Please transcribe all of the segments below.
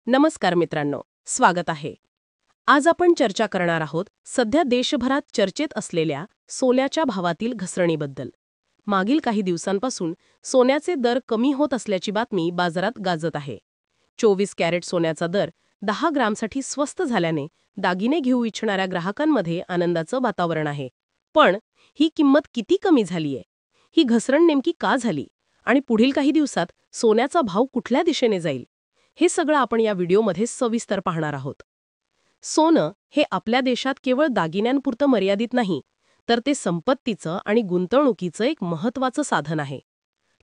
नमस्कार मित्रांनो, स्वागत आहे. आज आपण चर्चा करणार आहोत सध्या देशभरात चर्चेत असलेल्या सोन्याच्या भावातील घसरणीबद्दल. मागील काही दिवसांपासून सोन्याचे दर कमी होत असल्याची बातमी बाजारात गाजत आहे. 24 कॅरेट सोन्याचा दर 10 ग्रामसाठी स्वस्त झाल्याने दागिने घेऊ इच्छिणाऱ्या ग्राहकांमध्ये आनंदाचं वातावरण आहे. पण ही किंमत किती कमी झालीये? ही घसरण नेमकी का झाली? आणि पुढील काही दिवसात सोन्याचा भाव कुठल्या दिशेने जाईल? हे सगळं आपण या व्हिडिओमध्ये सविस्तर पाहणार आहोत. सोनं हे आपल्या देशात केवळ दागिन्यांपुरतं मर्यादित नाही, तर ते संपत्तीचं आणि गुंतवणुकीचं एक महत्त्वाचं साधन आहे.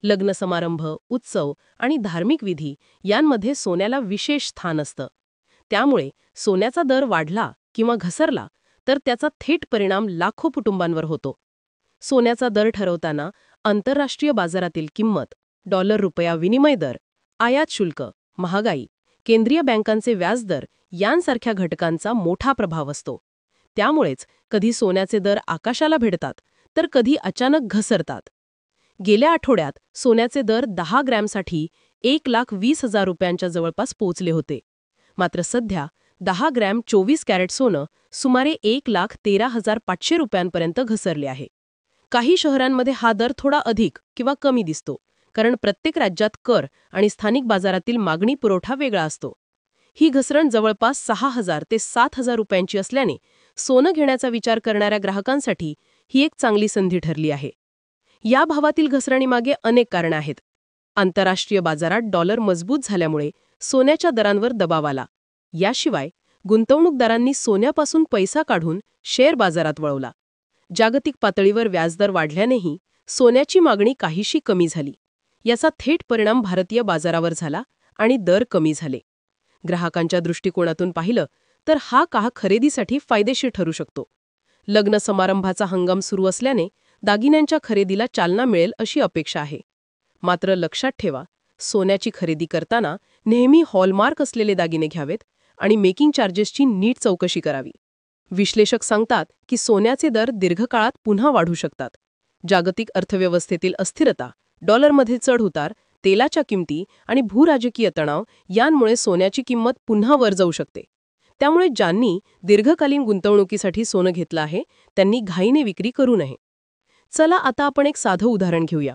लग्न समारंभ, उत्सव आणि धार्मिक विधी यांमध्ये सोन्याला विशेष स्थान असतं. त्यामुळे सोन्याचा दर वाढला किंवा घसरला तर त्याचा थेट परिणाम लाखो कुटुंबांवर होतो. सोन्याचा दर ठरवताना आंतरराष्ट्रीय बाजारातील किंमत, डॉलर रुपया विनिमय दर, आयात शुल्क, महागाई, केंद्रीय बँकांचे व्याजदर यांसारख्या घटकांचा मोठा प्रभाव असतो. त्यामुळेच कधी सोन्याचे दर आकाशाला भिडतात तर कधी अचानक घसरतात. गेल्या आठवड्यात सोन्याचे दर 10 ग्रॅमसाठी 1,20,000 रुपयांच्या जवळपास पोहोचले होते. मात्र सध्या 10 ग्रॅम 24 कॅरेट सोनं सुमारे 1,13,500 रुपयांपर्यंत घसरले आहे. काही शहरांमध्ये हा दर थोडा अधिक किंवा कमी दिसतो, कारण प्रत्येक राज्यात कर आणि स्थानिक बाजारातील मागणी पुरवठा वेगळा असतो. ही घसरण जवळपास 6,000 ते 7,000 रुपयांची असल्याने सोनं घेण्याचा विचार करणाऱ्या ग्राहकांसाठी ही एक चांगली संधी ठरली आहे. या भावातील घसरणीमागे अनेक कारणे आहेत. आंतरराष्ट्रीय बाजारात डॉलर मजबूत झाल्यामुळे सोन्याच्या दरांवर दबाव आला. याशिवाय गुंतवणूकदारांनी सोन्यापासून पैसा काढून शेअर बाजारात वळवला. जागतिक पातळीवर व्याजदर वाढल्यानेही सोन्याची मागणी काहीशी कमी झाली. याचा थेट परिणाम भारतीय बाजारावर झाला आणि दर कमी झाले. ग्राहकांच्या दृष्टिकोनातून पाहिलं तर हा काळ खरेदीसाठी फायदेशीर ठरू शकतो. लग्न समारंभाचा हंगाम सुरू असल्याने दागिन्यांच्या खरेदीला चालना मिळेल अशी अपेक्षा आहे. मात्र लक्षात ठेवा, सोन्याची खरेदी करताना नेहमी हॉलमार्क असलेले दागिने घ्यावेत आणि मेकिंग चार्जेसची नीट चौकशी करावी. विश्लेषक सांगतात की सोन्याचे दर दीर्घकाळात पुन्हा वाढू शकतात. जागतिक अर्थव्यवस्थेतील अस्थिरता, डॉलरमध्ये चढ-उतार, तेलाच्या किमती आणि भूराजकीय तणाव यांमुळे सोन्याची किंमत पुन्हा वर जाऊ शकते. त्यामुळे ज्यांनी दीर्घकालीन गुंतवणुकीसाठी सोनं घेतलं आहे त्यांनी घाईने विक्री करू नये. चला आता आपण एक साधं उदाहरण घेऊया.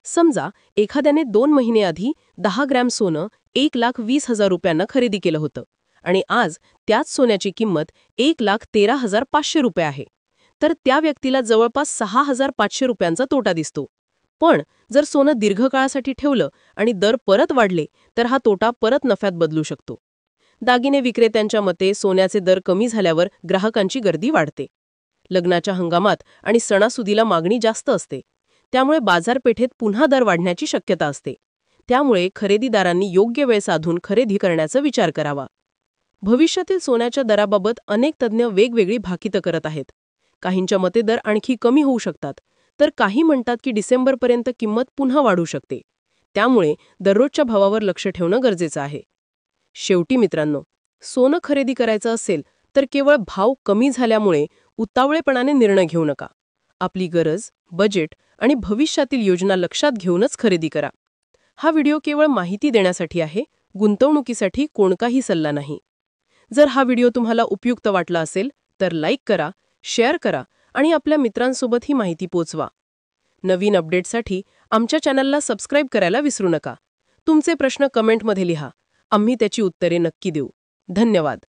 समजा एखाद्याने 2 महिने आधी 10 ग्रॅम सोनं 1,20,000 रुपयांना खरेदी केलं होतं आणि आज त्याच सोन्याची किंमत 1,13,500 रुपये आहे. तर त्या व्यक्तीला जवळपास 6,500 रुपयांचा तोटा दिसतो. पण जर सोनं दीर्घकाळासाठी ठेवलं आणि दर परत वाढले तर हा तोटा परत नफ्यात बदलू शकतो. दागिने विक्रेत्यांच्या मते सोन्याचे दर कमी झाल्यावर ग्राहकांची गर्दी वाढते. लग्नाच्या हंगामात आणि सणासुदीला मागणी जास्त असते. त्यामुळे बाजारपेठेत पुन्हा दर वाढण्याची शक्यता असते. त्यामुळे खरेदीदारांनी योग्य वेळ साधून खरेदी करण्याचा विचार करावा. भविष्यातील सोन्याच्या दराबाबत अनेक तज्ज्ञ वेगवेगळी भाकितं करत आहेत. काहींच्या मते दर आणखी कमी होऊ शकतात, तर काही म्हणतात की डिसेंबरपर्यंत किंमत पुन्हा वाढू शकते. त्यामुळे दररोजच्या भावावर लक्ष ठेवणं गरजेचं आहे. शेवटी मित्रांनो, सोनं खरेदी करायचं असेल तर केवळ भाव कमी झाल्यामुळे उतावळेपणाने निर्णय घेऊ नका. आपली गरज, बजेट आणि भविष्यातील योजना लक्षात घेऊनच खरेदी करा. हा व्हिडिओ केवळ माहिती देण्यासाठी आहे, गुंतवणुकीसाठी कोणताही सल्ला नाही. जर हा व्हिडिओ तुम्हाला उपयुक्त वाटला असेल तर लाईक करा, शेअर करा आणि आपल्या मित्रांसोबत ही माहिती पोचवा. नवीन अपडेटसाठी आमच्या चॅनलला सबस्क्राईब करायला विसरू नका. तुमचे प्रश्न कमेंटमध्ये लिहा. आम्ही त्याची उत्तरे नक्की देऊ. धन्यवाद.